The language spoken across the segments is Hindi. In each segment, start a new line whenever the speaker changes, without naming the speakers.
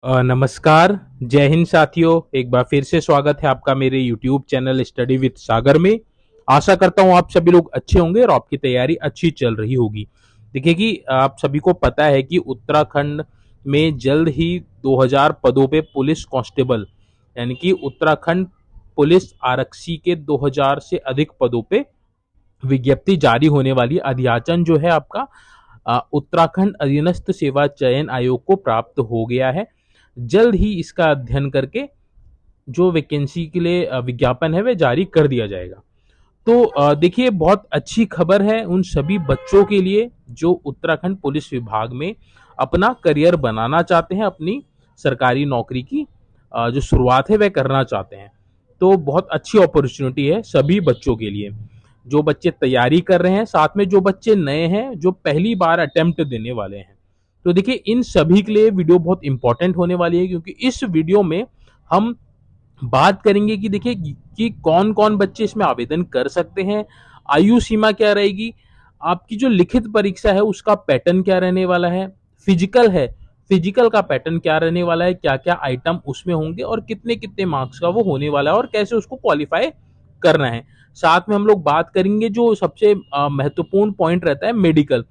नमस्कार, जय हिंद साथियों। एक बार फिर से स्वागत है आपका मेरे यूट्यूब चैनल स्टडी विद सागर में। आशा करता हूँ आप सभी लोग अच्छे होंगे और आपकी तैयारी अच्छी चल रही होगी। देखिए कि आप सभी को पता है कि उत्तराखंड में जल्द ही 2000 पदों पे पुलिस कांस्टेबल यानी कि उत्तराखंड पुलिस आरक्षी के 2000 से अधिक पदों पे विज्ञप्ति जारी होने वाली। अधियाचन जो है आपका उत्तराखंड अधीनस्थ सेवा चयन आयोग को प्राप्त हो गया है। जल्द ही इसका अध्ययन करके जो वैकेंसी के लिए विज्ञापन है वह जारी कर दिया जाएगा। तो देखिए, बहुत अच्छी खबर है उन सभी बच्चों के लिए जो उत्तराखंड पुलिस विभाग में अपना करियर बनाना चाहते हैं, अपनी सरकारी नौकरी की जो शुरुआत है वह करना चाहते हैं। तो बहुत अच्छी अपॉर्चुनिटी है सभी बच्चों के लिए, जो बच्चे तैयारी कर रहे हैं, साथ में जो बच्चे नए हैं, जो पहली बार अटेम्प्ट देने वाले हैं। तो देखिए, इन सभी के लिए वीडियो बहुत इंपॉर्टेंट होने वाली है, क्योंकि इस वीडियो में हम बात करेंगे कि देखिए कि कौन कौन बच्चे इसमें आवेदन कर सकते हैं, आयु सीमा क्या रहेगी, आपकी जो लिखित परीक्षा है उसका पैटर्न क्या रहने वाला है, फिजिकल है, फिजिकल का पैटर्न क्या रहने वाला है, क्या क्या आइटम उसमें होंगे और कितने कितने मार्क्स का वो होने वाला है और कैसे उसको क्वालिफाई करना है। साथ में हम लोग बात करेंगे जो सबसे महत्वपूर्ण पॉइंट रहता है, मेडिकल,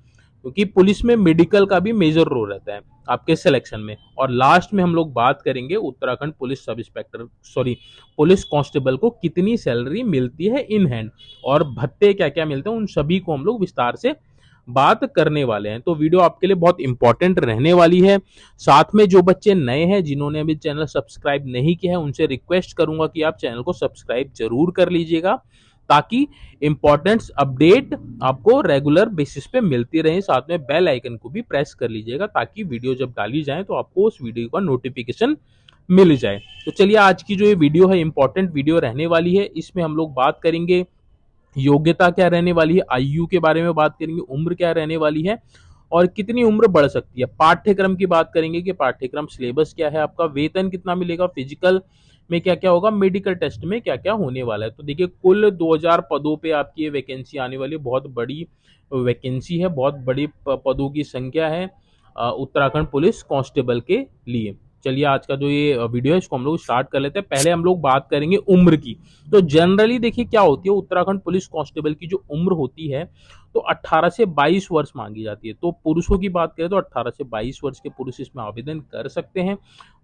क्योंकि पुलिस में मेडिकल का भी मेजर रोल रहता है आपके सिलेक्शन में। और लास्ट में हम लोग बात करेंगे Uttarakhand police sub inspector police constable को कितनी सैलरी मिलती है इन हैंड और भत्ते क्या क्या मिलते हैं, उन सभी को हम लोग विस्तार से बात करने वाले हैं। तो वीडियो आपके लिए बहुत इंपॉर्टेंट रहने वाली है। साथ में जो बच्चे नए हैं, जिन्होंने अभी चैनल सब्सक्राइब नहीं किया है, उनसे रिक्वेस्ट करूंगा कि आप चैनल को सब्सक्राइब जरूर कर लीजिएगा, ताकि इंपॉर्टेंट अपडेट आपको रेगुलर बेसिस पे मिलती रहे। साथ में बेल आइकन को भी प्रेस कर लीजिएगा, ताकि वीडियो जब डाली जाए तो आपको उस वीडियो का नोटिफिकेशन मिल जाए। तो चलिए, आज की जो ये वीडियो है इंपॉर्टेंट वीडियो रहने वाली है। इसमें हम लोग बात करेंगे योग्यता क्या रहने वाली है, आयु के बारे में बात करेंगे, उम्र क्या रहने वाली है और कितनी उम्र बढ़ सकती है, पाठ्यक्रम की बात करेंगे कि पाठ्यक्रम सिलेबस क्या है आपका, वेतन कितना मिलेगा, फिजिकल में क्या क्या होगा, मेडिकल टेस्ट में क्या क्या होने वाला है। तो देखिए, कुल 2000 पदों पे आपकी ये वैकेंसी आने वाली है। बहुत बड़ी वैकेंसी है, बहुत बड़ी पदों की संख्या है उत्तराखंड पुलिस कांस्टेबल के लिए। चलिए, आज का जो ये वीडियो है इसको हम लोग स्टार्ट कर लेते हैं। पहले हम लोग बात करेंगे उम्र की। तो जनरली देखिए क्या होती है, उत्तराखंड पुलिस कांस्टेबल की जो उम्र होती है तो 18 से 22 वर्ष मांगी जाती है। तो पुरुषों की बात करें तो 18 से 22 वर्ष के पुरुष इसमें आवेदन कर सकते हैं।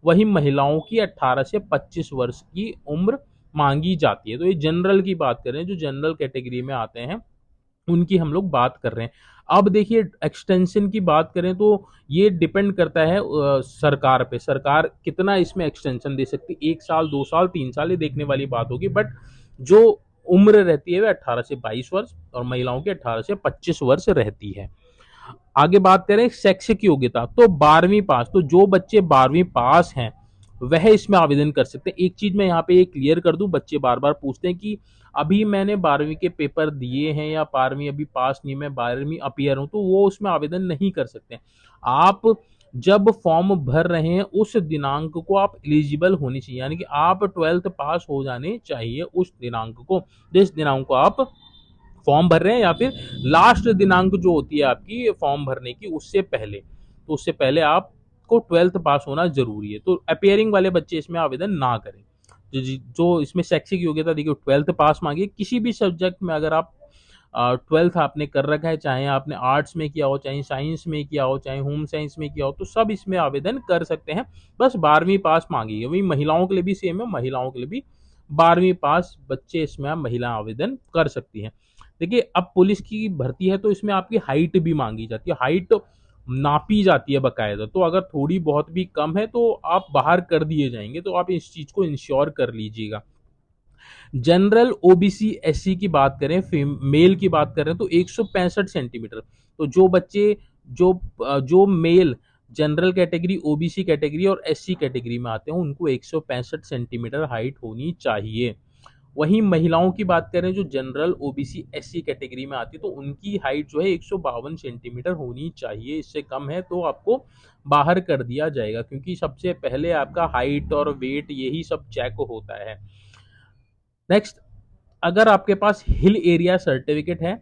वहीं महिलाओं की 18 से 25 वर्ष की उम्र मांगी जाती है। तो ये जनरल की बात करें, जो जनरल कैटेगरी में आते हैं उनकी हम लोग बात कर रहे हैं। अब देखिए, एक्सटेंशन की बात करें तो ये डिपेंड करता है सरकार पे, सरकार कितना इसमें एक्सटेंशन दे सकती है, 1 साल 2 साल 3 साल, ये देखने वाली बात होगी। बट जो उम्र रहती है वह 18 से 22 वर्ष और महिलाओं की 18 से 25 वर्ष रहती है। आगे बात करें शैक्षिक योग्यता, तो 12वीं पास। तो जो बच्चे 12वीं पास हैं वह इसमें आवेदन कर सकते हैं। एक चीज मैं यहाँ पे क्लियर कर दूं, बच्चे बार बार पूछते हैं कि अभी मैंने 12वीं के पेपर दिए हैं या 12वीं अभी पास नहीं, मैं 12वीं अपियर हूं, तो वो उसमें आवेदन नहीं कर सकते। आप जब फॉर्म भर रहे हैं उस दिनांक को आप एलिजिबल होनी चाहिए, यानी कि आप 12th पास हो जाने चाहिए उस दिनांक को, जिस दिनांक को आप फॉर्म भर रहे हैं, या फिर लास्ट दिनांक जो होती है आपकी फॉर्म भरने की उससे पहले। तो उससे पहले आपको 12th पास होना जरूरी है। तो अपियरिंग वाले बच्चे इसमें आवेदन ना करें। जो इसमें शैक्षिक योग्यता देखिए, 12th पास मांगी किसी भी सब्जेक्ट में। अगर आप 12th आपने कर रखा है, चाहे आपने आर्ट्स में किया हो, चाहे साइंस में किया हो, चाहे होम साइंस में किया हो, तो सब इसमें आवेदन कर सकते हैं। बस 12वीं पास मांगी है। वही महिलाओं के लिए भी सेम है, महिलाओं के लिए भी 12वीं पास बच्चे इसमें महिला आवेदन कर सकती हैं। देखिए, अब पुलिस की भर्ती है तो इसमें आपकी हाइट भी मांगी जाती है, हाइट नापी जाती है बकायदा। तो अगर थोड़ी बहुत भी कम है तो आप बाहर कर दिए जाएंगे, तो आप इस चीज को इंश्योर कर लीजिएगा। जनरल ओबीसी एससी की बात करें, मेल की बात करें तो 165 सेंटीमीटर। तो जो बच्चे जो male general category, OBC category और एससी कैटेगरी में आते हैं उनको 165 सेंटीमीटर हाइट होनी चाहिए। वहीं महिलाओं की बात करें जो जनरल ओबीसी एससी कैटेगरी में आती है तो उनकी हाइट जो है 152 सेंटीमीटर होनी चाहिए। इससे कम है तो आपको बाहर कर दिया जाएगा, क्योंकि सबसे पहले आपका हाइट और वेट यही सब चेक होता है। नेक्स्ट, अगर आपके पास हिल एरिया सर्टिफिकेट है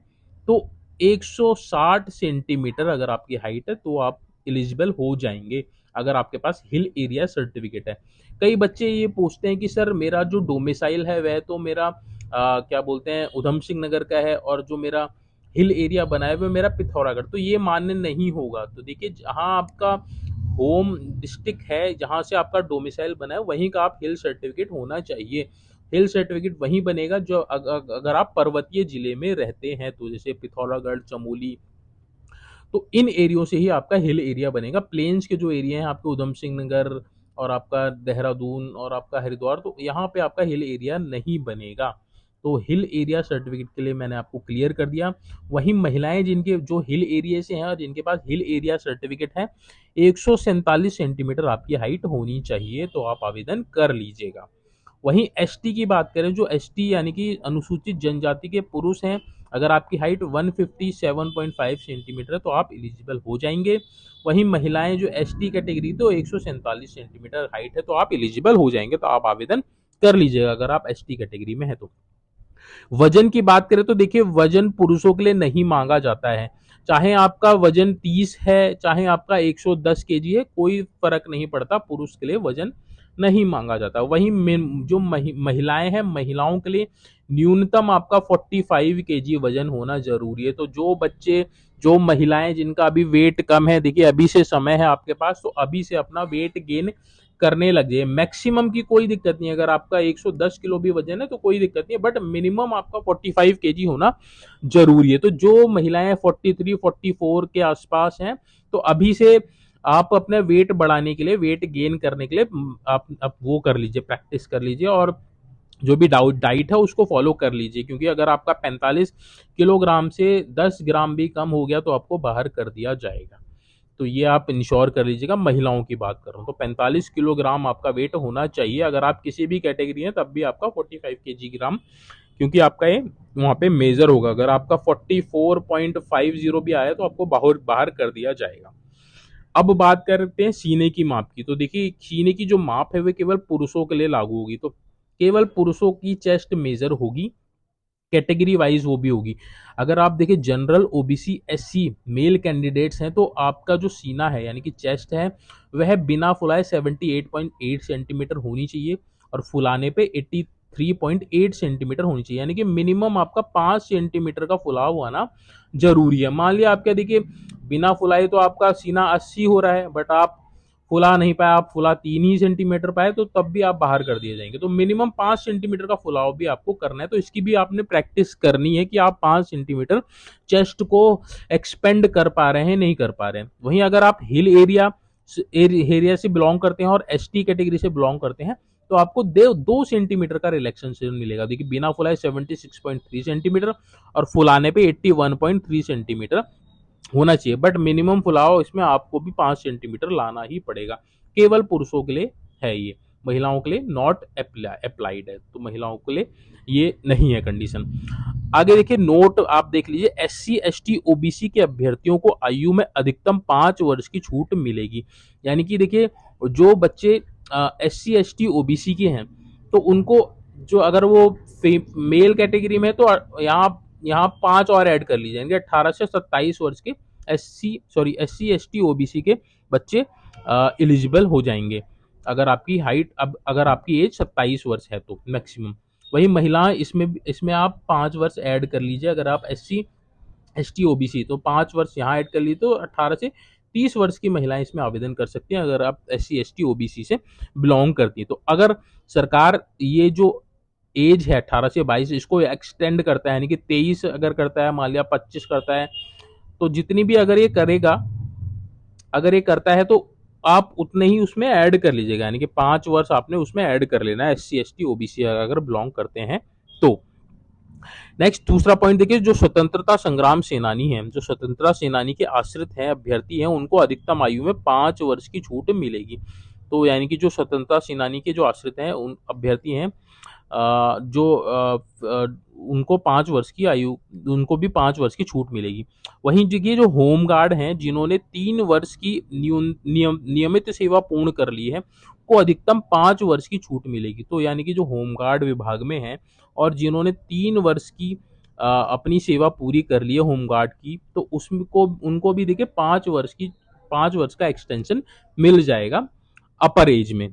तो 160 सेंटीमीटर अगर आपकी हाइट है तो आप एलिजिबल हो जाएंगे। अगर आपके पास हिल एरिया सर्टिफिकेट है। कई बच्चे ये पूछते हैं कि सर मेरा जो डोमिसाइल है वह तो मेरा क्या बोलते हैं उधम सिंह नगर का है और जो मेरा हिल एरिया बना है वो मेरा पिथौरागढ़, तो ये मान्य नहीं होगा। तो देखिए जहाँ आपका होम डिस्ट्रिक्ट है, जहाँ से आपका डोमिसाइल बना है, वहीं का आप हिल सर्टिफिकेट होना चाहिए। हिल सर्टिफिकेट वहीं बनेगा जो अगर आप पर्वतीय जिले में रहते हैं, तो जैसे पिथौरागढ़, चमोली, तो इन एरियो से ही आपका हिल एरिया बनेगा। प्लेन्स के जो एरिया हैं आपके उधम सिंह नगर और आपका देहरादून और आपका हरिद्वार, तो यहाँ पे आपका हिल एरिया नहीं बनेगा। तो हिल एरिया सर्टिफिकेट के लिए मैंने आपको क्लियर कर दिया। वहीं महिलाएं जिनके जो हिल एरिया से हैं और जिनके पास हिल एरिया सर्टिफिकेट है, 147 सेंटीमीटर आपकी हाइट होनी चाहिए, तो आप आवेदन कर लीजिएगा। वहीं एसटी की बात करें, जो एसटी यानी कि अनुसूचित जनजाति के पुरुष हैं, अगर आपकी हाइट 157.5 सेंटीमीटर है तो आप एलिजिबल हो जाएंगे। वहीं महिलाएं जो एसटी कैटेगरी तो 147 सेंटीमीटर हाइट है तो आप एलिजिबल हो जाएंगे, तो आप आवेदन कर लीजिएगा अगर आप एसटी कैटेगरी में है तो। वजन की बात करें तो देखिए वजन पुरुषों के लिए नहीं मांगा जाता है। चाहे आपका वजन 30 है, चाहे आपका 110 केजी है, कोई फर्क नहीं पड़ता, पुरुष के लिए वजन नहीं मांगा जाता। वहीं जो महिलाएं हैं, महिलाओं के लिए न्यूनतम आपका 45 केजी वजन होना जरूरी है। तो जो बच्चे, जो महिलाएं जिनका अभी वेट कम है, देखिए अभी से समय है आपके पास, तो अभी से अपना वेट गेन करने लग जाए। मैक्सिमम की कोई दिक्कत नहीं है, अगर आपका 110 किलो भी वजन है तो कोई दिक्कत नहीं है, बट मिनिमम आपका 45 केजी होना जरूरी है। तो जो महिलाएं 43 44 के आसपास हैं, तो अभी से आप अपने वेट बढ़ाने के लिए, वेट गेन करने के लिए आप वो कर लीजिए, प्रैक्टिस कर लीजिए और जो भी डाइट है उसको फॉलो कर लीजिए, क्योंकि अगर आपका 45 किलोग्राम से 10 ग्राम भी कम हो गया तो आपको बाहर कर दिया जाएगा। तो ये आप इंश्योर कर लीजिएगा। महिलाओं की बात कर रहा हूँ तो 45 किलोग्राम आपका वेट होना चाहिए। अगर आप किसी भी कैटेगरी हैं तब भी आपका 45 केजी ग्राम, क्योंकि आपका ये वहाँ पे मेजर होगा। अगर आपका 44.50 भी आया तो आपको बाहर बाहर कर दिया जाएगा। अब बात करते हैं सीने की माप की। तो देखिए सीने की जो माप है वो केवल पुरुषों के लिए लागू होगी, तो केवल पुरुषों की चेस्ट मेजर होगी, कैटेगरी वाइज वो भी होगी। अगर आप देखिए general, OBC, SC male candidates हैं तो आपका जो सीना है यानी कि चेस्ट है वह बिना फुलाए 78.8 सेंटीमीटर होनी चाहिए और फुलाने पे 83.8 सेंटीमीटर होनी चाहिए, यानी कि मिनिमम आपका 5 सेंटीमीटर का फुलाव होना जरूरी है। मान लिया आपका देखिए बिना फुलाए तो आपका सीना 80 हो रहा है, बट आप फुला नहीं पाए, आप फुला 3 ही सेंटीमीटर पाए, तो तब भी आप बाहर कर दिए जाएंगे। तो मिनिमम 5 सेंटीमीटर का फुलाव भी आपको करना है, तो इसकी भी आपने प्रैक्टिस करनी है कि आप 5 सेंटीमीटर चेस्ट को एक्सपेंड कर पा रहे हैं, नहीं कर पा रहे हैं। वहीं अगर आप हिल एरिया से बिलोंग करते हैं और एसटी कैटेगरी से बिलोंग करते हैं तो आपको 2 सेंटीमीटर का रिलैक्सेशन मिलेगा। देखिए बिना फुलाए 76.3 सेंटीमीटर और फुलाने पे 81.3 सेंटीमीटर होना चाहिए, बट मिनिमम फुलाव इसमें आपको भी 5 सेंटीमीटर लाना ही पड़ेगा। केवल पुरुषों के लिए है ये, महिलाओं के लिए नॉट अप्लाइड है, तो महिलाओं के लिए ये नहीं है कंडीशन। आगे देखिए नोट आप देख लीजिए, एससी एसटी ओबीसी के अभ्यर्थियों को आयु में अधिकतम 5 वर्ष की छूट मिलेगी। यानी कि देखिए जो बच्चे एससी एसटी ओबीसी के हैं तो उनको, जो अगर वो मेल कैटेगरी में है तो यहाँ 5 और ऐड कर लीजिए, यानी 18 से 27 वर्ष के एससी एसटी ओबीसी के बच्चे एलिजिबल हो जाएंगे अगर आपकी हाइट, अब अगर आपकी एज 27 वर्ष है तो मैक्सिमम। वही महिलाएं इसमें आप 5 वर्ष ऐड कर लीजिए, अगर आप एससी एसटी ओबीसी तो 5 वर्ष यहाँ ऐड कर लीजिए, तो 18 से 30 वर्ष की महिलाएं इसमें आवेदन कर सकती हैं अगर आप एससी एसटी ओबीसी से बिलोंग करती हैं। तो अगर सरकार ये जो एज है 18 से 22 इसको एक्सटेंड करता है, यानी कि 23 अगर करता है, मान लिया 25 करता है, तो जितनी भी अगर ये करेगा, अगर ये करता है तो आप उतने ही उसमें ऐड कर लीजिएगा, यानी कि 5 वर्ष आपने उसमें ऐड कर लेना है एससी एसटी ओबीसी अगर बिलोंग करते हैं तो। नेक्स्ट दूसरा पॉइंट देखिए, जो स्वतंत्रता संग्राम सेनानी हैं, जो स्वतंत्रता सेनानी के आश्रित हैं, अभ्यर्थी हैं, उनको अधिकतम आयु में 5 वर्ष की छूट मिलेगी। तो यानी कि जो स्वतंत्रता सेनानी के जो आश्रित हैं, उन अभ्यर्थी हैं उनको 5 वर्ष की आयु, उनको भी 5 वर्ष की छूट मिलेगी। वहीं देखिए जो होमगार्ड हैं जिन्होंने 3 वर्ष की नियमित सेवा पूर्ण कर ली है, को अधिकतम 5 वर्ष की छूट मिलेगी। तो यानी कि जो होमगार्ड विभाग में हैं और जिन्होंने 3 वर्ष की अपनी सेवा पूरी कर ली है होमगार्ड की, तो उसको उनको भी देखिए 5 5 वर्ष का एक्सटेंशन मिल जाएगा अपर एज में।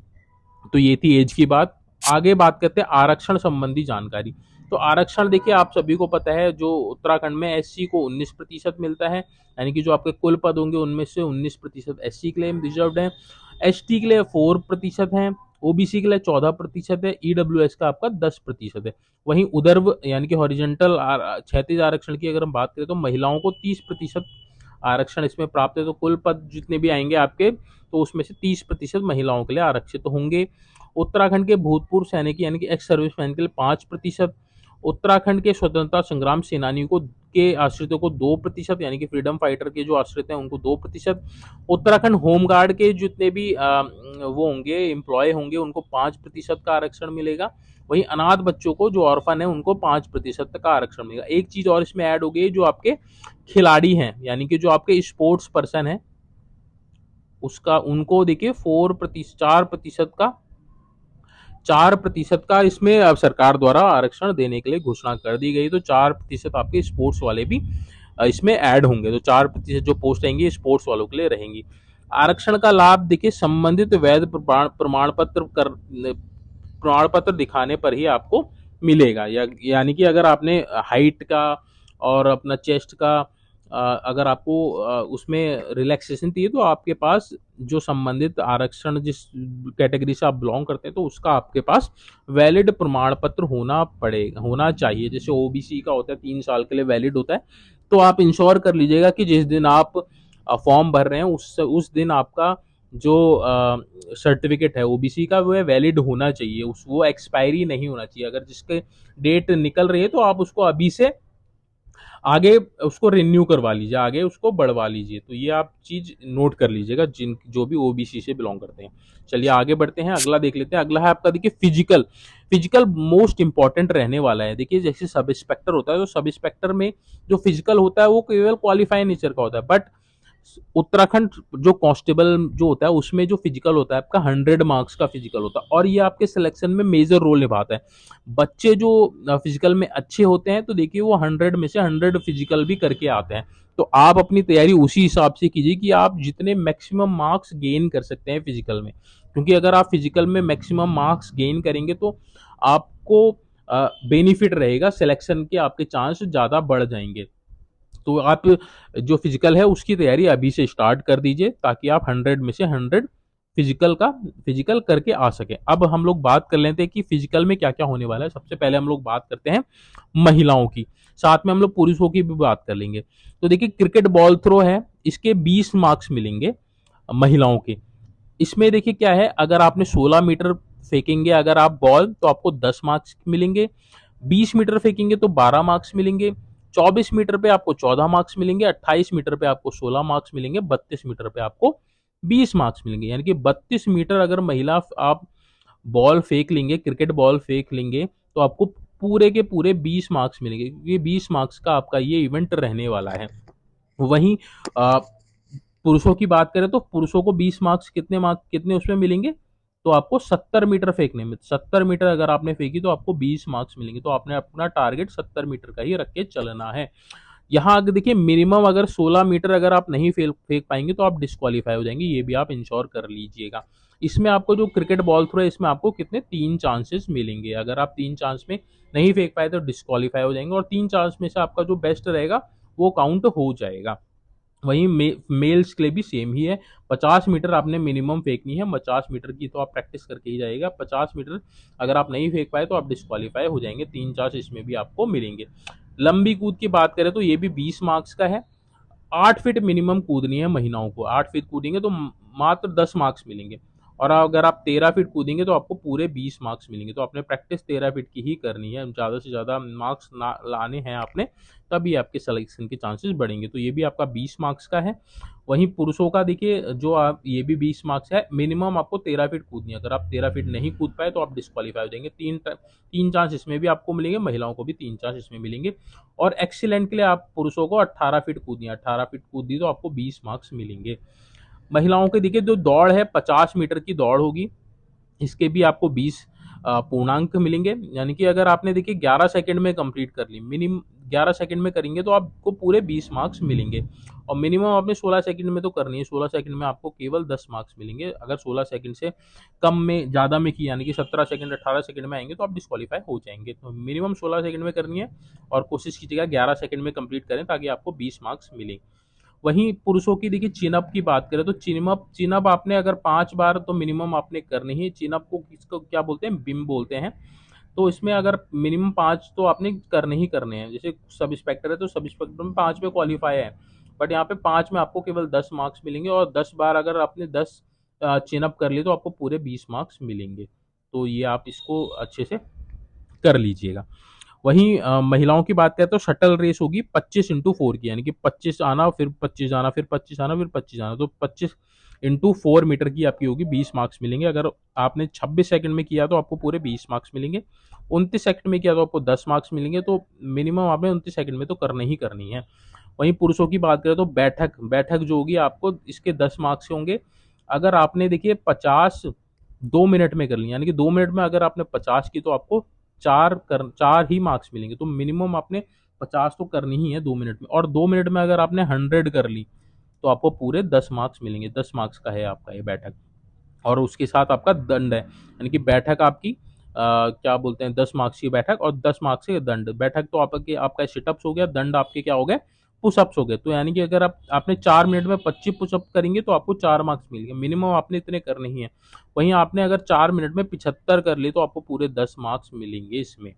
तो ये थी एज की बात। आगे बात करते हैं आरक्षण संबंधी जानकारी। तो आरक्षण देखिए आप सभी को पता है, जो उत्तराखंड में एससी को 19% मिलता है, यानी कि जो आपके कुल पद होंगे उनमें से 19% एससी के लिए रिजर्व्ड है, एसटी के लिए 4% है, ओबीसी के लिए 14% है, ईडब्ल्यूएस का आपका 10% है। वहीं उधर्व यानी कि हॉरिजेंटल क्षैतिज आरक्षण की अगर हम बात करें तो महिलाओं को 30% आरक्षण इसमें प्राप्त है। तो कुल पद जितने भी आएंगे आपके, तो उसमें से 30% महिलाओं के लिए आरक्षित होंगे। उत्तराखंड के भूतपूर्व सैनिक यानी कि एक्स सर्विसमैन के लिए 5%, उत्तराखंड के स्वतंत्रता संग्राम सेनानियों को के आश्रितों को 2%, यानी कि फ्रीडम फाइटर के जो आश्रित हैं उनको 2%, उत्तराखंड होमगार्ड के जितने भी वो होंगे एम्प्लॉय होंगे उनको 5% का आरक्षण मिलेगा। वहीं अनाथ बच्चों को जो ऑर्फन है उनको 5% तक का आरक्षण मिलेगा। एक चीज और इसमें ऐड हो गई, जो आपके खिलाड़ी हैं यानी कि जो आपके स्पोर्ट्स पर्सन है उसका उनको देखिए 4% का इसमें अब सरकार द्वारा आरक्षण देने के लिए घोषणा कर दी गई। तो 4% आपके स्पोर्ट्स वाले भी इसमें ऐड होंगे। तो 4% जो पोस्ट आएंगी स्पोर्ट्स वालों के लिए रहेंगी। आरक्षण का लाभ देखिए संबंधित वैध प्रमाण पत्र दिखाने पर ही आपको मिलेगा। यानी कि अगर आपने हाइट का और अपना चेस्ट का अगर आपको उसमें रिलैक्सेशन चाहिए तो आपके पास जो संबंधित आरक्षण जिस कैटेगरी से आप बिलोंग करते हैं तो उसका आपके पास वैलिड प्रमाण पत्र होना चाहिए। जैसे ओबीसी का होता है 3 साल के लिए वैलिड होता है। तो आप इंश्योर कर लीजिएगा कि जिस दिन आप फॉर्म भर रहे हैं उस दिन आपका जो सर्टिफिकेट है ओबीसी का वो वैलिड होना चाहिए, वो एक्सपायरी नहीं होना चाहिए। अगर जिसके डेट निकल रही है तो आप उसको अभी से आगे उसको रिन्यू करवा लीजिए, आगे उसको बढ़वा लीजिए। तो ये आप चीज नोट कर लीजिएगा जो भी ओबीसी से बिलोंग करते हैं। चलिए आगे बढ़ते हैं, अगला देख लेते हैं। अगला है आपका देखिए फिजिकल मोस्ट इंपॉर्टेंट रहने वाला है। देखिए जैसे सब इंस्पेक्टर होता है तो सब इंस्पेक्टर में जो फिजिकल होता है वो केवल क्वालिफाई नेचर का होता है, बट उत्तराखंड जो कांस्टेबल जो होता है उसमें जो फिजिकल होता है आपका 100 मार्क्स का फिजिकल होता है और ये आपके सिलेक्शन में मेजर रोल निभाता है। बच्चे जो फिजिकल में अच्छे होते हैं तो देखिए वो 100 में से 100 फिजिकल भी करके आते हैं। तो आप अपनी तैयारी उसी हिसाब से कीजिए कि आप जितने मैक्सिमम मार्क्स गेन कर सकते हैं फिजिकल में, क्योंकि अगर आप फिजिकल में मैक्सिमम मार्क्स गेन करेंगे तो आपको बेनिफिट रहेगा, सिलेक्शन के आपके चांस ज़्यादा बढ़ जाएंगे। तो आप जो फिजिकल है उसकी तैयारी अभी से स्टार्ट कर दीजिए ताकि आप 100 में से 100 फिजिकल करके आ सके। अब हम लोग बात कर लेते हैं कि फिजिकल में क्या क्या होने वाला है। सबसे पहले हम लोग बात करते हैं महिलाओं की, साथ में हम लोग पुरुषों की भी बात कर लेंगे। तो देखिए क्रिकेट बॉल थ्रो है, इसके 20 मार्क्स मिलेंगे महिलाओं के। इसमें देखिए क्या है, अगर आपने 16 मीटर फेंकेंगे अगर आप बॉल तो आपको 10 मार्क्स मिलेंगे, 20 मीटर फेंकेंगे तो 12 मार्क्स मिलेंगे, 24 मीटर पे आपको 14 मार्क्स मिलेंगे, 28 मीटर पे आपको 16 मार्क्स मिलेंगे, 32 मीटर पे आपको 20 मार्क्स मिलेंगे। यानी कि 32 मीटर अगर महिला आप बॉल फेंक लेंगे, क्रिकेट बॉल फेंक लेंगे तो आपको पूरे के पूरे 20 मार्क्स मिलेंगे। ये 20 मार्क्स का आपका ये इवेंट रहने वाला है। वहीं पुरुषों की बात करें तो पुरुषों को 20 मार्क्स कितने उसमें मिलेंगे, तो आपको 70 मीटर फेंकने में, 70 मीटर अगर आपने फेंकी तो आपको 20 मार्क्स मिलेंगे। तो आपने अपना टारगेट 70 मीटर का ही रख के चलना है। यहाँ अगर देखिए मिनिमम अगर 16 मीटर अगर आप नहीं फेंक पाएंगे तो आप डिस्क्वालीफाई हो जाएंगे, ये भी आप इंश्योर कर लीजिएगा। इसमें आपको जो क्रिकेट बॉल थ्रो है इसमें आपको कितने 3 चांसेस मिलेंगे। अगर आप 3 चांस में नहीं फेंक पाए तो डिस्क्वालीफाई हो जाएंगे और 3 चांस में से आपका जो बेस्ट रहेगा वो काउंट हो जाएगा। वहीं मेल्स के लिए भी सेम ही है, 50 मीटर आपने मिनिमम फेंकनी है। 50 मीटर की तो आप प्रैक्टिस करके ही जाएगा, 50 मीटर अगर आप नहीं फेंक पाए तो आप डिस्क्वालीफाई हो जाएंगे। 3 चांस इसमें भी आपको मिलेंगे। लंबी कूद की बात करें तो ये भी 20 मार्क्स का है। 8 फीट मिनिमम कूदनी है महिलाओं को, 8 फीट कूदेंगे तो मात्र 10 मार्क्स मिलेंगे और अगर आप 13 फीट कूदेंगे तो आपको पूरे 20 मार्क्स मिलेंगे। तो आपने प्रैक्टिस 13 फीट की ही करनी है, ज़्यादा से ज़्यादा मार्क्स लाने हैं आपने, तभी आपके सिलेक्शन के चांसेस बढ़ेंगे। तो ये भी आपका 20 मार्क्स का है। वहीं पुरुषों का देखिए जो आप ये भी 20 मार्क्स है, मिनिमम आपको 13 फीट कूदनी है। अगर आप 13 फीट नहीं कूद पाए तो आप डिस्क्वालीफाई हो जाएंगे। तीन चांस इसमें भी आपको मिलेंगे, महिलाओं को भी 3 चांस इसमें मिलेंगे। और एक्सीलेंट के लिए आप पुरुषों को 18 फीट कूदनी है, 18 फीट कूद दी तो आपको 20 मार्क्स मिलेंगे। महिलाओं के देखिए जो दौड़ है 50 मीटर की दौड़ होगी, इसके भी आपको 20 पूर्णांक मिलेंगे। यानी कि अगर आपने देखिए 11 सेकंड में कंप्लीट कर ली, मिनिमम 11 सेकंड में करेंगे तो आपको पूरे 20 मार्क्स मिलेंगे। और मिनिमम आपने 16 सेकंड में तो करनी है, 16 सेकंड में आपको केवल 10 मार्क्स मिलेंगे। अगर 16 सेकंड से कम में ज़्यादा में की, यानी कि 17 सेकंड 18 सेकंड में आएंगे तो आप डिस्क्वालीफाई हो जाएंगे। तो मिनिमम 16 सेकंड में करनी है और कोशिश कीजिएगा 11 सेकंड में कंप्लीट करें ताकि आपको 20 मार्क्स मिले। वहीं पुरुषों की देखिए चिनअप की बात करें तो चिनअप चिनअप आपने अगर 5 बार तो मिनिमम आपने करनी है। चिनअप को किसको क्या बोलते हैं, बिम बोलते हैं। तो इसमें अगर मिनिमम 5 तो आपने करने ही करने हैं। जैसे सब इंस्पेक्टर है तो सब इंस्पेक्टर में 5 पे क्वालिफाई है, बट यहाँ पे 5 में आपको केवल 10 मार्क्स मिलेंगे और 10 बार अगर आपने 10 चिनअप कर लिए तो आपको पूरे 20 मार्क्स मिलेंगे। तो ये आप इसको अच्छे से कर लीजिएगा। वहीं महिलाओं की बात करें तो शटल रेस होगी 25x4 की, यानी कि 25 आना फिर 25 आना फिर 25 आना फिर 25 आना, तो 25x4 मीटर की आपकी होगी, 20 मार्क्स मिलेंगे। अगर आपने 26 सेकंड में किया तो आपको पूरे 20 मार्क्स मिलेंगे। 29 सेकंड में किया तो आपको 10 मार्क्स मिलेंगे। तो मिनिमम आपने 29 सेकंड में तो करनी ही करनी है। वहीं पुरुषों की बात करें तो बैठक बैठक जो होगी आपको इसके 10 मार्क्स से होंगे। अगर आपने देखिए 50 2 मिनट में कर ली, यानी कि 2 मिनट में अगर आपने 50 की तो आपको 4 ही मार्क्स मिलेंगे। तो मिनिमम आपने 50 तो करनी ही है 2 मिनट में। और 2 मिनट में अगर आपने 100 कर ली तो आपको पूरे 10 मार्क्स मिलेंगे। 10 मार्क्स का है आपका ये बैठक। और उसके साथ आपका दंड है, यानी कि बैठक आपकी क्या बोलते हैं, 10 मार्क्स की बैठक और 10 मार्क्स के दंड। बैठक तो आपके आपका सिटअप्स हो गया, दंड आपके क्या हो गए, पुशअप्स हो गए। तो यानी कि अगर आपने 4 मिनट में 25 पुशअप करेंगे तो आपको 4 मार्क्स मिलेंगे। मिनिमम आपने इतने करने ही है। वहीं आपने अगर 4 मिनट में 75 कर लिए तो आपको पूरे 10 मार्क्स मिलेंगे इसमें।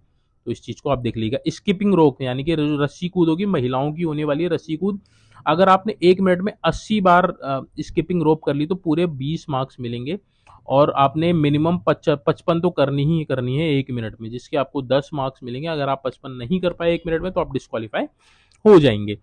तो इस चीज को आप देख लीजिएगा। स्किपिंग रोप, यानी कि रस्सी कूद होगी, महिलाओं की होने वाली है रस्सी कूद। अगर आपने 1 मिनट में 80 बार स्किपिंग रोप कर ली तो पूरे 20 मार्क्स मिलेंगे। और आपने मिनिमम 55 तो करनी है 1 मिनट में, जिसके आपको 10 मार्क्स मिलेंगे। अगर आप 55 नहीं कर पाए 1 मिनट में तो आप डिस्क्वालीफाई हो जाएंगे।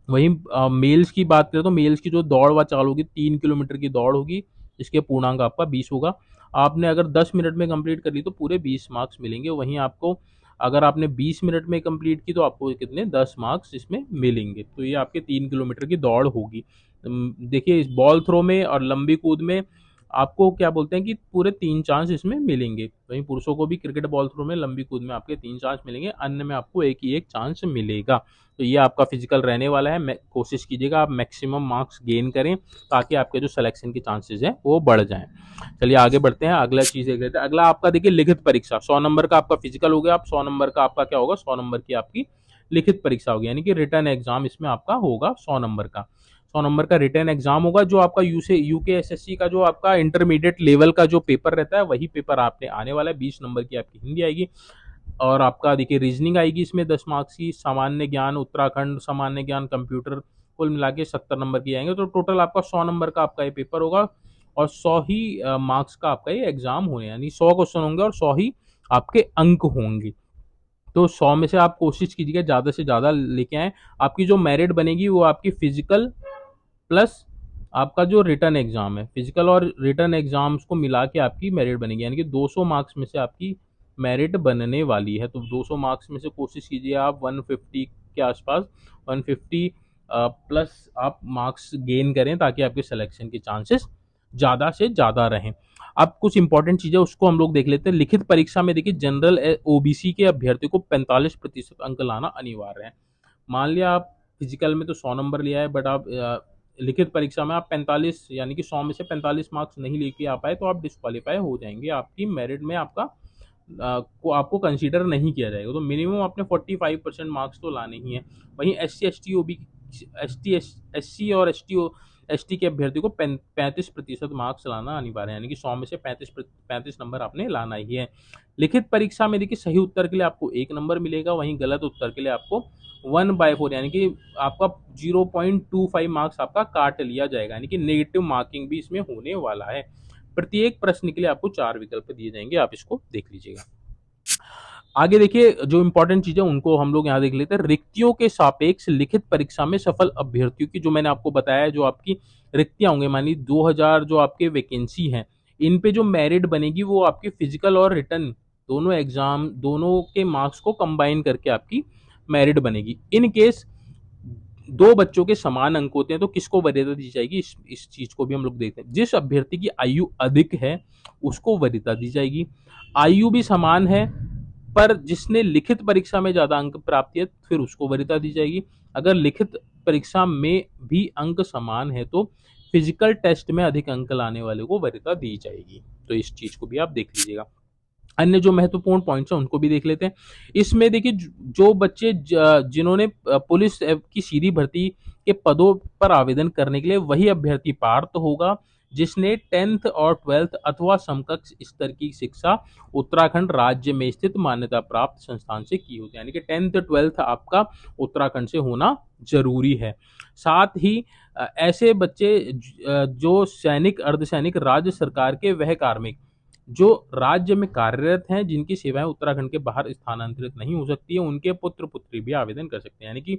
वहीं मेल्स की बात करें तो मेल्स की जो दौड़ व चाल होगी 3 किलोमीटर की दौड़ होगी, इसके पूर्णांक आपका 20 होगा। आपने अगर 10 मिनट में कंप्लीट कर ली तो पूरे 20 मार्क्स मिलेंगे। वहीं आपको अगर आपने 20 मिनट में कंप्लीट की तो आपको कितने 10 मार्क्स इसमें मिलेंगे। तो ये आपके 3 किलोमीटर की दौड़ होगी। देखिए इस बॉल थ्रो में और लंबी कूद में आपको क्या बोलते हैं कि पूरे 3 चांस इसमें मिलेंगे। वहीं पुरुषों को भी क्रिकेट बॉल थ्रो में लंबी कूद में आपके 3 चांस मिलेंगे, अन्य में आपको एक ही एक चांस मिलेगा। तो ये आपका फिजिकल रहने वाला है। कोशिश कीजिएगा आप मैक्सिमम मार्क्स गेन करें ताकि आपके जो सिलेक्शन के चांसेस हैं वो बढ़ जाएं। चलिए आगे बढ़ते हैं, अगला चीज देख लेते हैं। अगला आपका देखिए लिखित परीक्षा। 100 नंबर का आपका फिजिकल हो गया। आप 100 नंबर का आपका क्या होगा, 100 नंबर की आपकी लिखित परीक्षा होगी, यानी कि रिटर्न एग्जाम इसमें आपका होगा 100 नंबर का। 100 नंबर का रिटर्न एग्जाम होगा। जो आपका यूकेएसएससी का जो आपका इंटरमीडिएट लेवल का जो पेपर रहता है वही पेपर आपने आने वाला है। 20 नंबर की आपकी हिंदी आएगी और आपका देखिए रीजनिंग आएगी इसमें 10 मार्क्स की। सामान्य ज्ञान, उत्तराखंड सामान्य ज्ञान, कंप्यूटर, कुल मिला के 70 नंबर की आएंगे। तो टोटल आपका 100 नंबर का आपका ये पेपर होगा और 100 ही मार्क्स का आपका ये एग्जाम होने, यानी 100 क्वेश्चन होंगे और 100 ही आपके अंक होंगे। तो 100 में से आप कोशिश कीजिएगा ज़्यादा से ज़्यादा लेके आएँ। आपकी जो मेरिट बनेगी वो आपकी फिजिकल प्लस आपका जो रिटर्न एग्जाम है, फिजिकल और रिटर्न एग्जाम्स को मिला के आपकी मेरिट बनेगी, यानी कि 200 मार्क्स में से आपकी मेरिट बनने वाली है। तो 200 मार्क्स में से कोशिश कीजिए आप 150 के आसपास, 150 प्लस आप मार्क्स गेन करें ताकि आपके सिलेक्शन के चांसेस ज़्यादा से ज़्यादा रहें। अब कुछ इंपॉर्टेंट चीज़ें उसको हम लोग देख लेते हैं। लिखित परीक्षा में देखिए जनरल ओबीसी के अभ्यर्थी को 45% अंक लाना अनिवार्य है। मान लिया आप फिजिकल में तो 100 नंबर लिया है, बट आप लिखित परीक्षा में आप 45 यानी कि 100 में से 45 मार्क्स नहीं लेके आ पाए तो आप डिस्क्वालीफाई हो जाएंगे। आपकी मेरिट में आपका को आपको कंसीडर नहीं किया जाएगा। तो मिनिमम आपने 45% मार्क्स तो लाने ही हैं। वहीं एससी और एसटी के अभ्यर्थी को 35% मार्क्स लाना अनिवार्य है, यानी कि 100 में से 35 नंबर आपने लाना ही है। लिखित परीक्षा में देखिए सही उत्तर के लिए आपको 1 नंबर मिलेगा, वहीं गलत उत्तर के लिए आपको 1/4 यानी कि आपका 0.25 मार्क्स आपका काट लिया जाएगा, यानी कि नेगेटिव मार्किंग भी इसमें होने वाला है। प्रत्येक प्रश्न के लिए आपको 4 विकल्प दिए जाएंगे, आप इसको देख लीजिएगा। आगे देखिए जो इंपॉर्टेंट चीजें उनको हम लोग यहाँ देख लेते हैं। रिक्तियों के सापेक्ष लिखित परीक्षा में सफल अभ्यर्थियों की, जो मैंने आपको बताया, जो आपकी रिक्तियां होंगे, मानी 2000 जो आपके वैकेंसी हैं, इन पे जो मेरिट बनेगी वो आपकी फिजिकल और रिटर्न दोनों एग्जाम दोनों के मार्क्स को कंबाइन करके आपकी मेरिट बनेगी। इन केस दो बच्चों के समान अंक होते हैं तो किसको वरीयता दी जाएगी, इस चीज को भी हम लोग देखते हैं। जिस अभ्यर्थी की आयु अधिक है उसको वरीयता दी जाएगी। आयु भी समान है पर जिसने लिखित परीक्षा में ज्यादा अंक प्राप्त किए फिर उसको वरीयता दी जाएगी। अगर लिखित परीक्षा में भी अंक समान है तो फिजिकल टेस्ट में अधिक अंक लाने वाले को वरीयता दी जाएगी। तो इस चीज को भी आप देख लीजिएगा। अन्य जो महत्वपूर्ण पॉइंट्स हैं उनको भी देख लेते हैं। इसमें देखिए जो बच्चे जिन्होंने पुलिस की सीधी भर्ती के पदों पर आवेदन करने के लिए वही अभ्यर्थी पात्र होगा जिसने 10th और 12th अथवा समकक्ष स्तर की शिक्षा उत्तराखंड राज्य में स्थित मान्यता प्राप्त संस्थान से की होती है। यानी कि 10th 12th आपका उत्तराखंड से होना जरूरी है। साथ ही ऐसे बच्चे जो सैनिक अर्धसैनिक राज्य सरकार के वह कार्मिक जो राज्य में कार्यरत हैं जिनकी सेवाएं उत्तराखंड के बाहर स्थानांतरित नहीं हो सकती है उनके पुत्र पुत्री भी आवेदन कर सकते हैं। यानी कि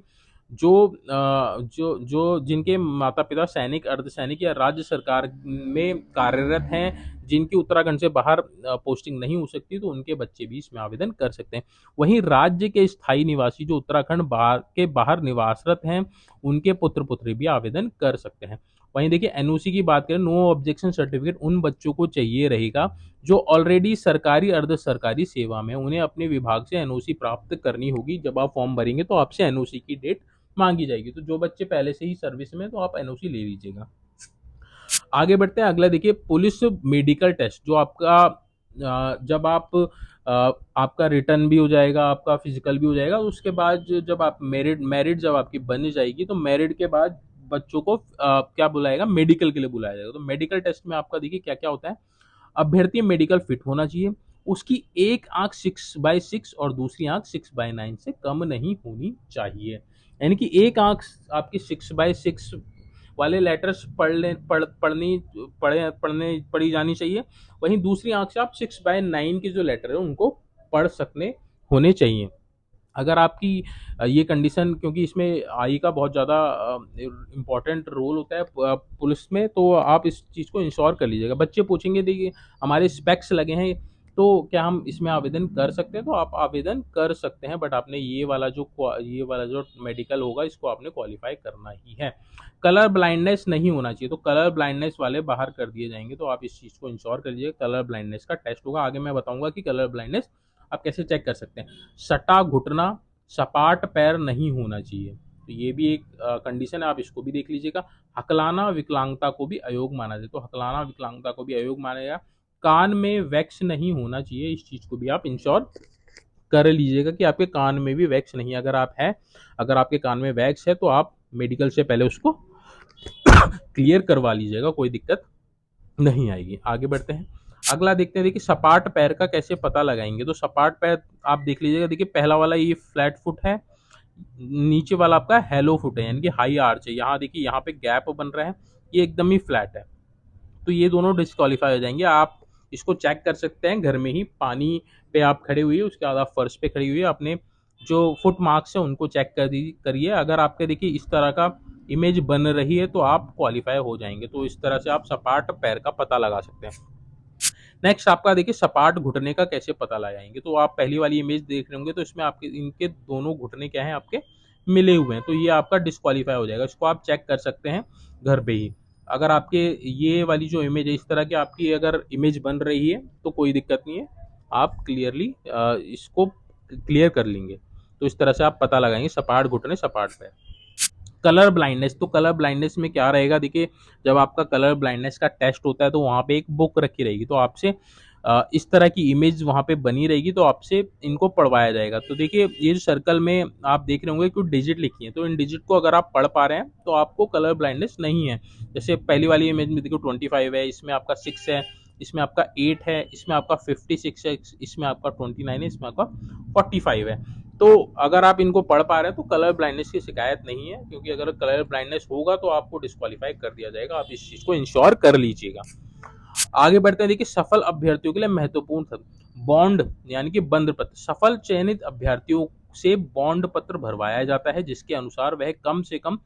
जो जो जो जिनके माता पिता सैनिक अर्धसैनिक या राज्य सरकार में कार्यरत हैं जिनकी उत्तराखंड से बाहर पोस्टिंग नहीं हो सकती तो उनके बच्चे भी इसमें आवेदन कर सकते हैं। वहीं राज्य के स्थायी निवासी जो उत्तराखंड के बाहर निवासरत हैं उनके पुत्र पुत्री भी आवेदन कर सकते हैं। वहीं देखिए एनओसी की बात करें, नो ऑब्जेक्शन सर्टिफिकेट उन बच्चों को चाहिए रहेगा जो ऑलरेडी सरकारी अर्ध सरकारी सेवा में, उन्हें अपने विभाग से एनओसी प्राप्त करनी होगी। जब आप फॉर्म भरेंगे तो आपसे एनओसी की डेट मांगी जाएगी। तो जो बच्चे पहले से ही सर्विस में तो आप एनओसी ले लीजिएगा। आगे बढ़ते हैं। अगला देखिए पुलिस मेडिकल टेस्ट जो आपका जब आप आपका रिटर्न भी हो जाएगा, आपका फिजिकल भी हो जाएगा, उसके बाद जब आप मेरिट जब आपकी बन जाएगी तो मेरिट के बाद बच्चों को क्या बुलाएगा, मेडिकल के लिए बुलाया जाएगा। तो मेडिकल टेस्ट में आपका देखिए क्या क्या होता है। अभ्यर्थी मेडिकल फिट होना चाहिए, उसकी एक आंख 6/6 और दूसरी आंख 6/9 से कम नहीं होनी चाहिए। यानी कि एक आंख आपकी 6/6 वाले लेटर्स पढ़ी जानी चाहिए, वहीं दूसरी आंख से आप 6/9 के जो लेटर है उनको पढ़ सकने होने चाहिए। अगर आपकी ये कंडीशन, क्योंकि इसमें आई का बहुत ज़्यादा इम्पोर्टेंट रोल होता है पुलिस में, तो आप इस चीज़ को इंश्योर कर लीजिएगा। बच्चे पूछेंगे देखिए हमारे स्पेक्स लगे हैं तो क्या हम इसमें आवेदन कर सकते हैं, तो आप आवेदन कर सकते हैं, बट आपने ये वाला जो मेडिकल होगा इसको आपने क्वालिफाई करना ही है। कलर ब्लाइंडनेस नहीं होना चाहिए, तो कलर ब्लाइंडनेस वाले बाहर कर दिए जाएंगे। तो आप इस चीज़ को इंश्योर कर लीजिए। कलर ब्लाइंडनेस का टेस्ट होगा, आगे मैं बताऊंगा कि कलर ब्लाइंडनेस आप कैसे चेक कर सकते हैं। सटा घुटना सपाट पैर नहीं होना चाहिए, तो ये भी एक कंडीशन है, आप इसको भी देख लीजिएगा। हकलाना विकलांगता को भी अयोग माना जाए, तो हकलाना विकलांगता को भी अयोग माना जाएगा। कान में वैक्स नहीं होना चाहिए, इस चीज को भी आप इंश्योर कर लीजिएगा कि आपके कान में भी वैक्स नहीं है। अगर आपके कान में वैक्स है तो आप मेडिकल से पहले उसको क्लियर करवा लीजिएगा, कोई दिक्कत नहीं आएगी। आगे बढ़ते हैं। अगला देखते हैं, देखिए सपाट पैर का कैसे पता लगाएंगे। तो सपाट पैर आप देख लीजिएगा। देखिए पहला वाला ये फ्लैट फुट है, नीचे वाला आपका हेलो फुट है यानी कि हाई आर्च है। यहाँ देखिए यहाँ पे गैप बन रहा है, ये एकदम ही फ्लैट है, तो ये दोनों डिस्क्वालीफाई हो जाएंगे। आप इसको चेक कर सकते हैं घर में ही, पानी पे आप खड़े हुए, उसके बाद आप फर्श पे खड़ी हुई अपने जो फुट मार्क्स है उनको चेक करिए। अगर आपके देखिए इस तरह का इमेज बन रही है तो आप क्वालिफाई हो जाएंगे। तो इस तरह से आप सपाट पैर का पता लगा सकते हैं। नेक्स्ट आपका देखिए सपाट घुटने का कैसे पता लगाएंगे। तो आप पहली वाली इमेज देख रहे होंगे, तो इसमें आपके इनके दोनों घुटने क्या हैं, आपके मिले हुए हैं, तो ये आपका डिस्क्वालीफाई हो जाएगा। इसको आप चेक कर सकते हैं घर पे ही। अगर आपके ये वाली जो इमेज है इस तरह की आपकी अगर इमेज बन रही है तो कोई दिक्कत नहीं है, आप क्लियरली इसको क्लियर कर लेंगे। तो इस तरह से आप पता लगाएंगे सपाट घुटने सपाट पैर। कलर ब्लाइंडनेस, तो कलर ब्लाइंडनेस में क्या रहेगा, देखिए जब आपका कलर ब्लाइंडनेस का टेस्ट होता है तो वहाँ पे एक बुक रखी रहेगी, तो आपसे इस तरह की इमेज वहाँ पे बनी रहेगी, तो आपसे इनको पढ़वाया जाएगा। तो देखिए ये जो सर्कल में आप देख रहे होंगे कुछ डिजिट लिखी है, तो इन डिजिट को अगर आप पढ़ पा रहे हैं तो आपको कलर ब्लाइंडनेस नहीं है। जैसे पहली वाली इमेज में देखो 25 है, इसमें आपका 6 है, इसमें आपका 8 है, इसमें आपका 56 है, इसमें आपका 29 है, इसमें आपका 45 है। तो अगर आप इनको पढ़ पा रहे हैं तो कलर ब्लाइंडनेस की शिकायत नहीं है, क्योंकि अगर कलर ब्लाइंडनेस होगा तो आपको डिस्क्वालीफाई कर दिया जाएगा। आप इस चीज को इंश्योर कर लीजिएगा। आगे बढ़ते हैं। देखिए सफल अभ्यर्थियों के लिए महत्वपूर्ण था बॉन्ड यानी कि बंध पत्र। सफल चयनित अभ्यर्थियों से बॉन्ड पत्र भरवाया जाता है जिसके अनुसार वह कम से कम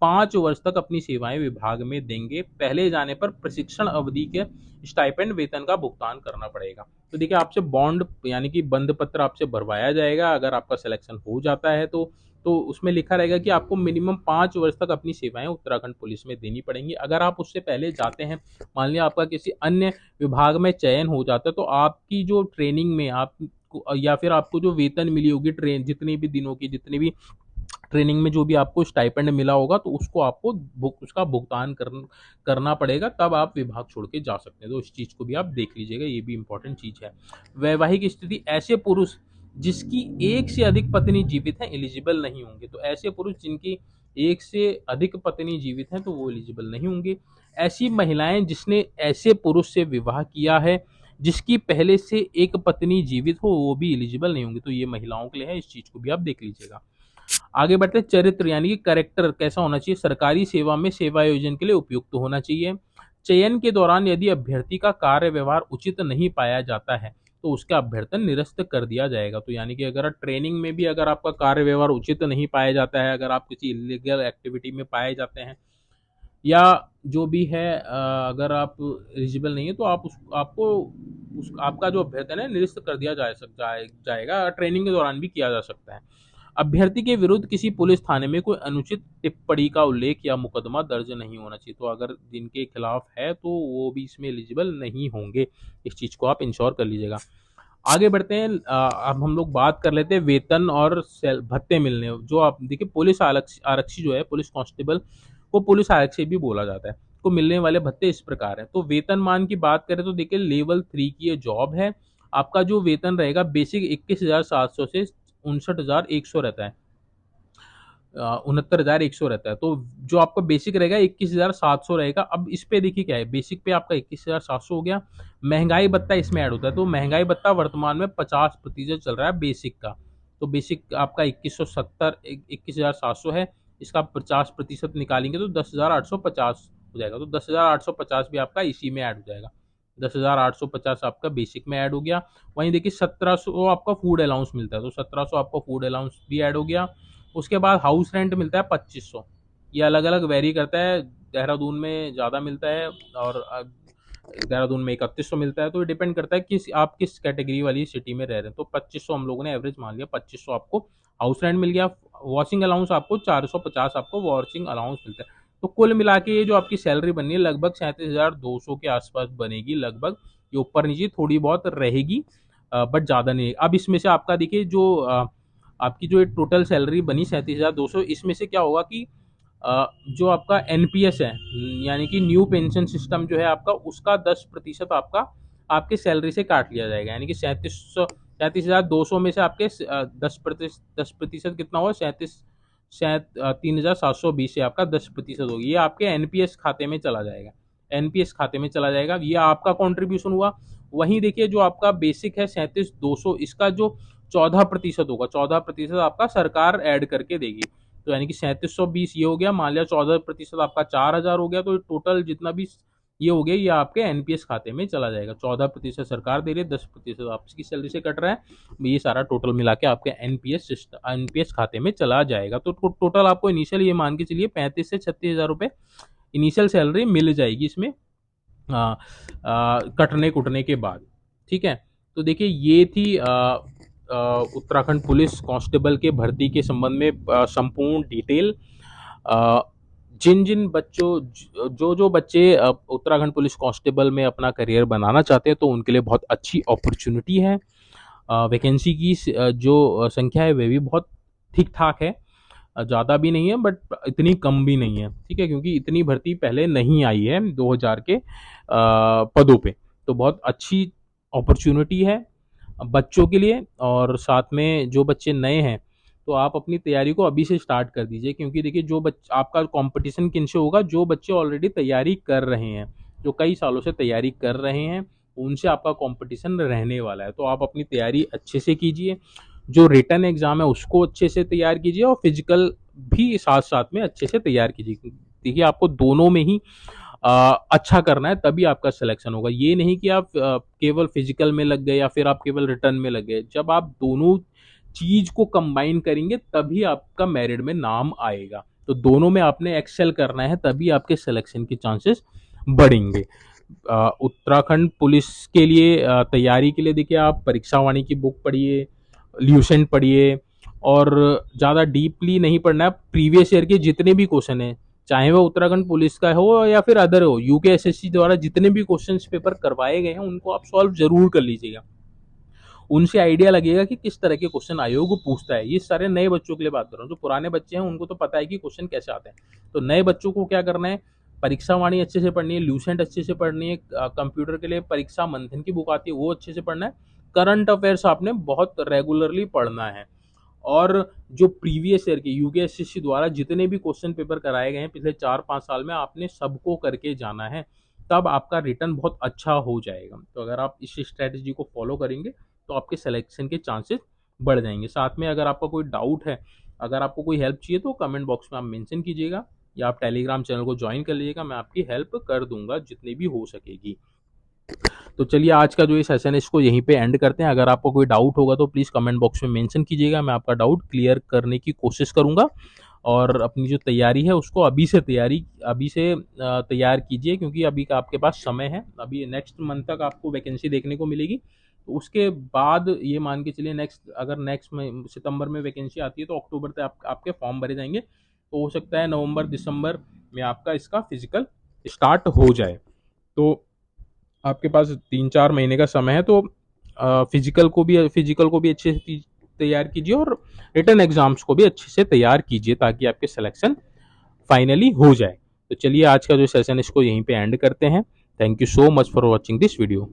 5 वर्ष तक अपनी सेवाएं विभाग में देंगे। पहले जाने पर प्रशिक्षण अवधि के स्टाइपेंड वेतन का भुगतान करना पड़ेगा। तो देखिए आपसे बॉन्ड यानी कि बंध पत्र आपसे भरवाया जाएगा। अगर आपका सिलेक्शन हो जाता है तो तो उसमें लिखा रहेगा कि आपको मिनिमम 5 वर्ष तक अपनी सेवाएं उत्तराखंड पुलिस में देनी पड़ेंगी। अगर आप उससे पहले जाते हैं, मान लिया आपका किसी अन्य विभाग में चयन हो जाता है, तो आपकी जो ट्रेनिंग में आप या फिर आपको जो वेतन मिली होगी, ट्रेन जितने भी दिनों की, जितने भी ट्रेनिंग में जो भी आपको स्टाइपेंड मिला होगा, तो उसको आपको उसका भुगतान करना पड़ेगा, तब आप विभाग छोड़ के जा सकते हैं। तो इस चीज़ को भी आप देख लीजिएगा, ये भी इंपॉर्टेंट चीज़ है। वैवाहिक स्थिति, ऐसे पुरुष जिसकी एक से अधिक पत्नी जीवित है एलिजिबल नहीं होंगे। तो ऐसे पुरुष जिनकी एक से अधिक पत्नी जीवित हैं तो वो एलिजिबल नहीं होंगे। ऐसी महिलाएं जिसने ऐसे पुरुष से विवाह किया है जिसकी पहले से एक पत्नी जीवित हो, वो भी एलिजिबल नहीं होंगे। तो ये महिलाओं के लिए है, इस चीज को भी आप देख लीजिएगा। आगे बढ़ते हैं, चरित्र यानी कि कैरेक्टर कैसा होना चाहिए। सरकारी सेवा में सेवायोजन के लिए उपयुक्त होना चाहिए। चयन के दौरान यदि अभ्यर्थी का कार्य व्यवहार उचित नहीं पाया जाता है तो उसका अभ्यर्थन निरस्त कर दिया जाएगा। तो यानी कि अगर ट्रेनिंग में भी अगर आपका कार्य व्यवहार उचित नहीं पाया जाता है, अगर आप किसी इलीगल एक्टिविटी में पाए जाते हैं या जो भी है, अगर आप एलिजिबल नहीं है तो आपको आपका जो अभ्यर्थन है निरस्त कर दिया जाएगा। ट्रेनिंग के दौरान भी किया जा सकता है। अभ्यर्थी के विरुद्ध किसी पुलिस थाने में कोई अनुचित टिप्पणी का उल्लेख या मुकदमा दर्ज नहीं होना चाहिए। तो अगर जिनके खिलाफ है तो वो भी इसमें एलिजिबल नहीं होंगे। इस चीज को आप इंश्योर कर लीजिएगा। आगे बढ़ते हैं, अब हम लोग बात कर लेते हैं वेतन और भत्ते मिलने। जो आप देखिए, पुलिस आरक्षी जो है, पुलिस कांस्टेबल को पुलिस आरक्षी भी बोला जाता है। को मिलने वाले भत्ते इस प्रकार है। तो वेतनमान की बात करें तो देखिए, लेवल 3 की ये जॉब है। आपका जो वेतन रहेगा बेसिक 21,700 से 59,100 रहता है, 69,100 रहता है। तो जो आपका बेसिक रहेगा 21,700 रहेगा। अब इस पे देखिए क्या है, बेसिक पे आपका 21,700 हो गया, महंगाई भत्ता इसमें ऐड होता है। तो महंगाई भत्ता वर्तमान में 50% चल रहा है बेसिक का। तो बेसिक आपका 21,700 है, इसका 50% निकालेंगे तो 10,850 हो जाएगा। तो 10,850 भी आपका इसी में ऐड हो जाएगा। 10,850 आपका बेसिक में ऐड हो गया। वहीं देखिए 1,700 आपका फूड अलाउंस मिलता है, तो 1,700 आपका फूड अलाउंस भी ऐड हो गया। उसके बाद हाउस रेंट मिलता है 2,500। ये अलग अलग वेरी करता है, देहरादून में ज़्यादा मिलता है और देहरादून में 3,100 मिलता है। तो ये डिपेंड करता है कि आप किस कैटेगरी वाली सिटी में रह रहे हैं। तो 2,500 हम लोगों ने एवरेज मान लिया, 2,500 आपको हाउस रेंट मिल गया। वॉशिंग अलाउंस आपको 450 आपको वॉशिंग अलाउंस मिलता है। तो कुल मिला के ये जो आपकी सैलरी बननी है लगभग 37,200 के आसपास बनेगी लगभग। ये ऊपर नीचे थोड़ी बहुत रहेगी, बट ज़्यादा नहीं। अब इसमें से आपका देखिए जो आपकी जो टोटल सैलरी बनी 37,200, इसमें से क्या होगा कि जो आपका एनपीएस है, यानी कि न्यू पेंशन सिस्टम जो है आपका, उसका 10% आपका आपके सैलरी से काट लिया जाएगा। यानी कि 37,200 में से आपके 10% कितना होगा, 3,720 से आपका 10% होगी। ये आपके एनपीएस खाते में चला जाएगा, एनपीएस खाते में चला जाएगा। ये आपका कॉन्ट्रीब्यूशन हुआ। वहीं देखिए जो आपका बेसिक है 37,200, इसका जो 14% होगा, 14% आपका सरकार ऐड करके देगी। तो यानी कि 3720 ये हो गया, मान लिया 14% आपका 4,000 हो गया। तो टोटल जितना भी ये हो गया, ये आपके एनपीएस खाते में चला जाएगा। 14% सरकार दे रही है, 10% आपकी सैलरी से कट रहा है। ये सारा टोटल मिला के आपके एनपीएस खाते में चला जाएगा। तो टोटल आपको इनिशियल ये मान के चलिए 35 से 36,000 रुपये इनिशियल सैलरी मिल जाएगी इसमें कटने कुटने के बाद। ठीक है, तो देखिए ये थी उत्तराखंड पुलिस कांस्टेबल के भर्ती के संबंध में संपूर्ण डिटेल। जिन जिन बच्चों जो बच्चे उत्तराखंड पुलिस कांस्टेबल में अपना करियर बनाना चाहते हैं तो उनके लिए बहुत अच्छी अपॉर्चुनिटी है। वैकेंसी की जो संख्या है वे भी बहुत ठीक ठाक है, ज़्यादा भी नहीं है बट इतनी कम भी नहीं है। ठीक है, क्योंकि इतनी भर्ती पहले नहीं आई है 2000 के पदों पे। तो बहुत अच्छी अपॉर्चुनिटी है बच्चों के लिए। और साथ में जो बच्चे नए हैं तो आप अपनी तैयारी को अभी से स्टार्ट कर दीजिए, क्योंकि देखिए जो आपका कंपटीशन किन से होगा, जो बच्चे ऑलरेडी तैयारी कर रहे हैं, जो कई सालों से तैयारी कर रहे हैं, उनसे आपका कंपटीशन रहने वाला है। तो आप अपनी तैयारी अच्छे से कीजिए, जो रिटन एग्जाम है उसको अच्छे से तैयार कीजिए और फिजिकल भी साथ साथ में अच्छे से तैयार कीजिए। देखिए आपको दोनों में ही अच्छा करना है, तभी आपका सिलेक्शन होगा। ये नहीं कि आप केवल फिजिकल में लग गए या फिर आप केवल रिटर्न में लग गए। जब आप दोनों चीज को कंबाइन करेंगे तभी आपका मेरिट में नाम आएगा। तो दोनों में आपने एक्सेल करना है, तभी आपके सिलेक्शन के चांसेस बढ़ेंगे। उत्तराखंड पुलिस के लिए तैयारी के लिए देखिए आप परीक्षा वाणी की बुक पढ़िए, ल्यूसेंट पढ़िए और ज़्यादा डीपली नहीं पढ़ना है। प्रीवियस ईयर के जितने भी क्वेश्चन हैं, चाहे वो उत्तराखंड पुलिस का हो या फिर अदर हो, यूके एसएससी द्वारा जितने भी क्वेश्चन पेपर करवाए गए हैं उनको आप सॉल्व जरूर कर लीजिएगा। उनसे आइडिया लगेगा कि किस तरह के क्वेश्चन आयोग पूछता है। ये सारे नए बच्चों के लिए बात कर रहा हूँ। जो पुराने बच्चे हैं उनको तो पता है कि क्वेश्चन कैसे आते हैं। तो नए बच्चों को क्या करना है, परीक्षा वाणी अच्छे से पढ़नी है, ल्यूसेंट अच्छे से पढ़नी है, कंप्यूटर के लिए परीक्षा मंथन की बुक आती है वो अच्छे से पढ़ना है, करंट अफेयर्स आपने बहुत रेगुलरली पढ़ना है। और जो प्रीवियस ईयर के यूकेएसएससी द्वारा जितने भी क्वेश्चन पेपर कराए गए हैं पिछले 4-5 साल में, आपने सबको करके जाना है, तब आपका रिटर्न बहुत अच्छा हो जाएगा। तो अगर आप इस स्ट्रेटजी को फॉलो करेंगे तो आपके सिलेक्शन के चांसेस बढ़ जाएंगे। साथ में अगर आपका कोई डाउट है, अगर आपको कोई हेल्प चाहिए तो कमेंट बॉक्स में आप मेंशन कीजिएगा या आप टेलीग्राम चैनल को ज्वाइन कर लीजिएगा, मैं आपकी हेल्प कर दूंगा जितनी भी हो सकेगी। तो चलिए आज का जो ये सेशन है इसको यहीं पे एंड करते हैं। अगर आपको कोई डाउट होगा तो प्लीज़ कमेंट बॉक्स में मेंशन कीजिएगा, मैं आपका डाउट क्लियर करने की कोशिश करूंगा। और अपनी जो तैयारी है उसको अभी से तैयार कीजिए, क्योंकि अभी का आपके पास समय है। अभी नेक्स्ट मंथ तक आपको वैकेंसी देखने को मिलेगी। तो उसके बाद ये मान के चलिए नेक्स्ट सितंबर में वैकेंसी आती है तो अक्टूबर तक आपके फॉर्म भरे जाएंगे। तो हो सकता है नवंबर दिसंबर में आपका इसका फिजिकल स्टार्ट हो जाए। तो आपके पास 3-4 महीने का समय है। तो फिजिकल को भी अच्छे से तैयार कीजिए और रिटन एग्जाम्स को भी अच्छे से तैयार कीजिए ताकि आपके सिलेक्शन फाइनली हो जाए। तो चलिए आज का जो सेशन इसको यहीं पे एंड करते हैं। Thank you so much for watching this video.